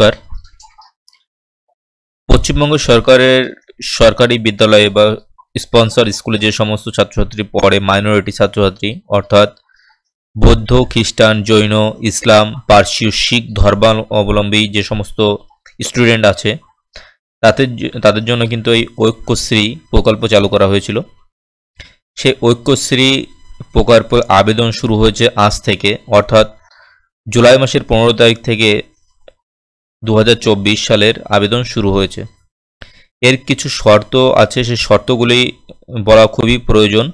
নমস্কার। পশ্চিমবঙ্গ সরকারের সরকারি বিদ্যালয়ে বা স্পন্সর স্কুলে যে সমস্ত ছাত্রছাত্রী পড়ে, মাইনরিটি ছাত্রছাত্রী অর্থাৎ বৌদ্ধ, খ্রিস্টান, জৈন, ইসলাম, পার্সি, শিখ ধর্মাবলম্বী যে সমস্ত স্টুডেন্ট আছে তাদের জন্য কিন্তু এই ঐক্যশ্রী প্রকল্প চালু করা হয়েছিল। সেই ঐক্যশ্রী প্রকল্পের আবেদন শুরু হয়েছে আজ থেকে, অর্থাৎ জুলাই মাসের 15 তারিখ থেকে 2024 সালের আবেদন শুরু হয়েছে। এর কিছু শর্ত আছে, সেই শর্তগুলি বলা খুবই প্রয়োজন,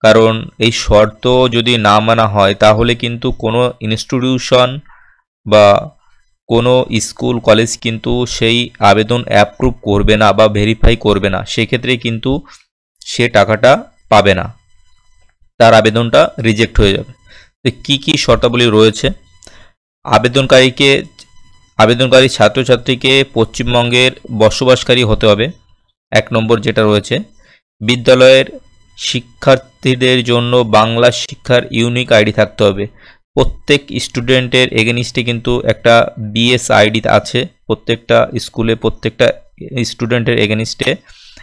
কারণ এই শর্ত যদি না মানা হয় তাহলে কিন্তু কোনো ইনস্টিটিউশন বা কোনো স্কুল কলেজ কিন্তু সেই আবেদন অ্যাপ্রুভ করবে না বা ভেরিফাই করবে না। সেক্ষেত্রে কিন্তু সে টাকাটা পাবে না, তার আবেদনটা রিজেক্ট হয়ে যাবে। তো কী কী শর্তাবলী রয়েছে? আবেদনকারী ছাত্রছাত্রীকে পশ্চিমবঙ্গের বসবাসকারী হতে হবে, 1 নম্বর যেটা রয়েছে। বিদ্যালয়ের শিক্ষার্থীদের জন্য বাংলা শিক্ষার ইউনিক আইডি থাকতে হবে। প্রত্যেক স্টুডেন্টের এগেনিস্টে কিন্তু একটা বিএস আইডি আছে, প্রত্যেকটা স্কুলে প্রত্যেকটা স্টুডেন্টের এগেনিস্টে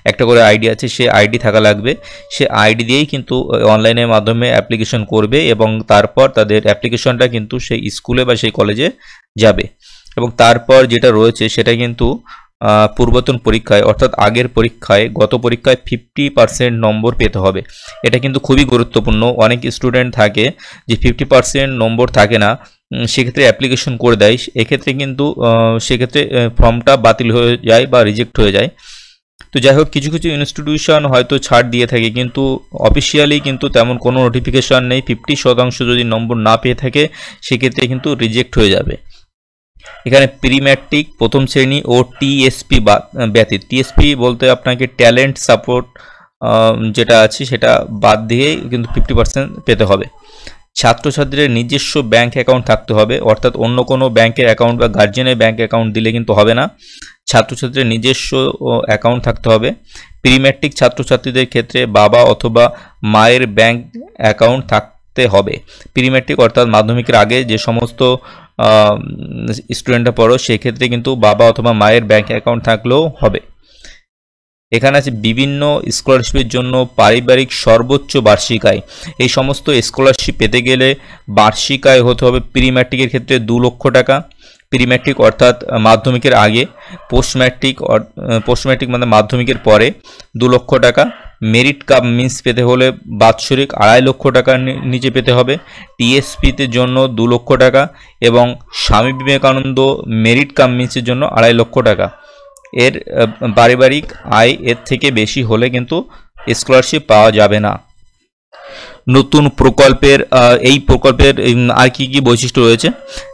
একটা করে আইডি আছে, সে আইডি থাকা লাগবে। সে আইডি দিয়েই কিন্তু অনলাইনের মাধ্যমে অ্যাপ্লিকেশন করবে এবং তারপর তাদের অ্যাপ্লিকেশনটা কিন্তু সেই স্কুলে বা সেই কলেজে যাবে। এবং তারপর যেটা রয়েছে সেটা কিন্তু পূর্বতন পরীক্ষায় অর্থাৎ আগের পরীক্ষায়, গত পরীক্ষায় 50% নম্বর পেতে হবে। এটা কিন্তু খুবই গুরুত্বপূর্ণ। অনেক স্টুডেন্ট থাকে যে 50% নম্বর থাকে না, সেক্ষেত্রে অ্যাপ্লিকেশন করে দেয়, এক্ষেত্রে কিন্তু সেক্ষেত্রে ফর্মটা বাতিল হয়ে যায় বা রিজেক্ট হয়ে যায়। তো যাই হোক, কিছু কিছু ইনস্টিটিউশন হয়তো ছাড় দিয়ে থাকে, কিন্তু অফিসিয়ালি কিন্তু তেমন কোনো নোটিফিকেশন নেই। 50% যদি নম্বর না পেয়ে থাকে সেক্ষেত্রে কিন্তু রিজেক্ট হয়ে যাবে। এখানে প্রি ম্যাট্রিক প্রথম শ্রেণী ও টিএসপি ব্যতীত, টিএসপি বলতে আপনাকে ট্যালেন্ট সাপোর্ট যেটা আছে সেটা বাদ দিয়েই কিন্তু 50% পেতে হবে। ছাত্রছাত্রীদের নিজস্ব ব্যাংক অ্যাকাউন্ট থাকতে হবে, অর্থাৎ অন্য কোনো ব্যাংকের অ্যাকাউন্ট বা গার্জিয়ানের ব্যাংক অ্যাকাউন্ট দিলে কিন্তু হবে না, ছাত্রছাত্রীদের নিজস্ব অ্যাকাউন্ট থাকতে হবে। প্রি ম্যাট্রিক ছাত্রছাত্রীদের ক্ষেত্রে বাবা অথবা মায়ের ব্যাংক অ্যাকাউন্ট থাকতে হবে। প্রি ম্যাট্রিক অর্থাৎ মাধ্যমিকের আগে যে সমস্ত স্টুডেন্টরা পড়ো সেক্ষেত্রে কিন্তু বাবা অথবা মায়ের ব্যাংক অ্যাকাউন্ট থাকলেও হবে। এখানে আছে বিভিন্ন স্কলারশিপের জন্য পারিবারিক সর্বোচ্চ বার্ষিক আয়। এই সমস্ত স্কলারশিপ পেতে গেলে বার্ষিক আয় হতে হবে প্রি ম্যাট্রিকের ক্ষেত্রে 2 লক্ষ টাকা, প্রি ম্যাট্রিক অর্থাৎ মাধ্যমিকের আগে, পোস্ট ম্যাট্রিক মানে মাধ্যমিকের পরে 2 লক্ষ টাকা। মেরিট কাম মিন্স পেতে হলে বাৎসরিক 2.5 লক্ষ টাকার নিচে পেতে হবে। টিএসপিতে জন্য 2 লক্ষ টাকা এবং স্বামী বিবেকানন্দ মেরিট কাম মিন্সের জন্য 2.5 লক্ষ টাকা। এর পারিবারিক আয় এর থেকে বেশি হলে কিন্তু স্কলারশিপ পাওয়া যাবে না। নতুন প্রকল্পের এই প্রকল্পের আর কি কি বৈশিষ্ট্য রয়েছে?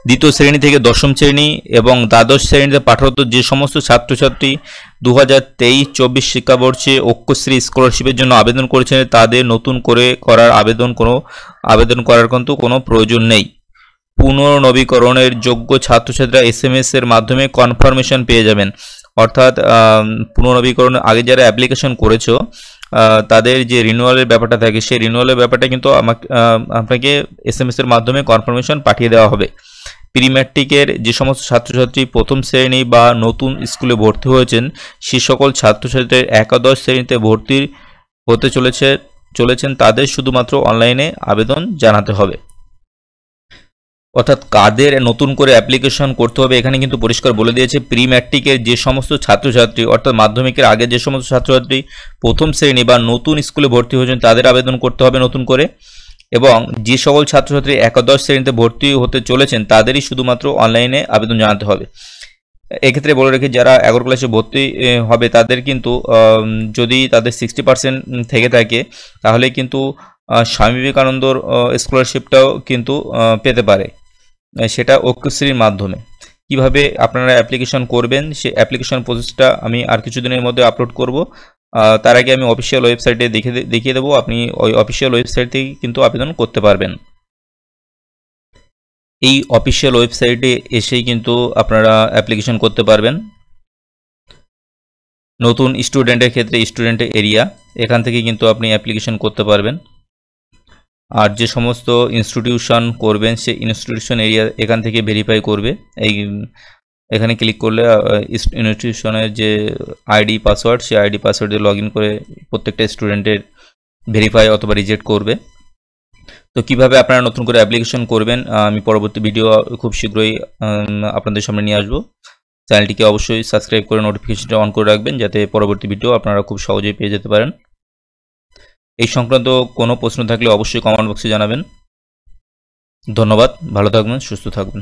দ্বিতীয় শ্রেণী থেকে দশম শ্রেণী এবং দ্বাদশ শ্রেণীতে পাঠরত যে সমস্ত ছাত্রছাত্রী 2023-24 শিক্ষাবর্ষে ঐক্যশ্রী স্কলারশিপের জন্য আবেদন করেছেন তাদের নতুন করে আবেদন করার কিন্তু কোনো প্রয়োজন নেই। পুনর্নবীকরণের যোগ্য ছাত্রছাত্রীরা SMS এর মাধ্যমে কনফার্মেশন পেয়ে যাবেন, অর্থাৎ পুনর্নবীকরণ আগে যারা অ্যাপ্লিকেশন করেছো তাদের যে রিনিউয়ালের ব্যাপারটা থাকে সেই রিনিউয়ালের ব্যাপারটা কিন্তু আপনাকে SMS এর মাধ্যমে কনফার্মেশন পাঠিয়ে দেওয়া হবে। প্রি ম্যাট্রিকের যে সমস্ত ছাত্রছাত্রী প্রথম শ্রেণী বা নতুন স্কুলে ভর্তি হয়েছেন সে সকল ছাত্রছাত্রীদের একাদশ শ্রেণীতে ভর্তি হতে চলেছেন তাদের শুধুমাত্র অনলাইনে আবেদন জানাতে হবে। অর্থাৎ কাদের নতুন করে অ্যাপ্লিকেশন করতে হবে এখানে কিন্তু পরিষ্কার বলে দিয়েছে। প্রি ম্যাট্রিকের যে সমস্ত ছাত্রছাত্রী অর্থাৎ মাধ্যমিকের আগে যে সমস্ত ছাত্রছাত্রী প্রথম শ্রেণী বা নতুন স্কুলে ভর্তি হয়েছেন তাদের আবেদন করতে হবে নতুন করে, এবং যে সকল ছাত্রছাত্রী একাদশ শ্রেণীতে ভর্তি হতে চলেছেন তাদেরই শুধুমাত্র অনলাইনে আবেদন জানাতে হবে। এক্ষেত্রে বলে রেখে যারা 11 ক্লাসে ভর্তি হবে তাদের কিন্তু যদি তাদের 60% থেকে থাকে তাহলে কিন্তু স্বামী বিবেকানন্দর স্কলারশিপটাও কিন্তু পেতে পারে, সেটা ঐক্যশ্রীর মাধ্যমে। কিভাবে আপনারা অ্যাপ্লিকেশন করবেন সেই অ্যাপ্লিকেশন প্রসেসটা আমি আর কিছুদিনের মধ্যে আপলোড করব। তার আগে আমি অফিসিয়াল ওয়েবসাইটে দেখিয়ে দেবো, আপনি ওই অফিসিয়াল ওয়েবসাইট থেকে কিন্তু আবেদন করতে পারবেন। এই অফিসিয়াল ওয়েবসাইটে এসেই কিন্তু আপনারা অ্যাপ্লিকেশন করতে পারবেন। নতুন স্টুডেন্টের ক্ষেত্রে স্টুডেন্টের এরিয়া, এখান থেকে কিন্তু আপনি অ্যাপ্লিকেশন করতে পারবেন। আর যে সমস্ত ইনস্টিটিউশন করবেন সেই ইনস্টিটিউশন এরিয়া এখান থেকে ভেরিফাই করবে। এই এখানে ক্লিক করলে ইনস্টিটিউশনের যে আইডি পাসওয়ার্ড, সেই আইডি পাসওয়ার্ড দিয়ে লগ ইন করে প্রত্যেকটা স্টুডেন্টের ভেরিফাই অথবা রিজেক্ট করবে। তো কিভাবে আপনারা নতুন করে অ্যাপ্লিকেশন করবেন আমি পরবর্তী ভিডিও খুব শীঘ্রই আপনাদের সামনে নিয়ে আসবো। চ্যানেলটিকে অবশ্যই সাবস্ক্রাইব করে নোটিফিকেশনটা অন করে রাখবেন, যাতে পরবর্তী ভিডিও আপনারা খুব সহজেই পেয়ে যেতে পারেন। এই সংক্রান্ত কোনো প্রশ্ন থাকলে অবশ্যই কমেন্ট বক্সে জানাবেন। ধন্যবাদ, ভালো থাকবেন, সুস্থ থাকবেন।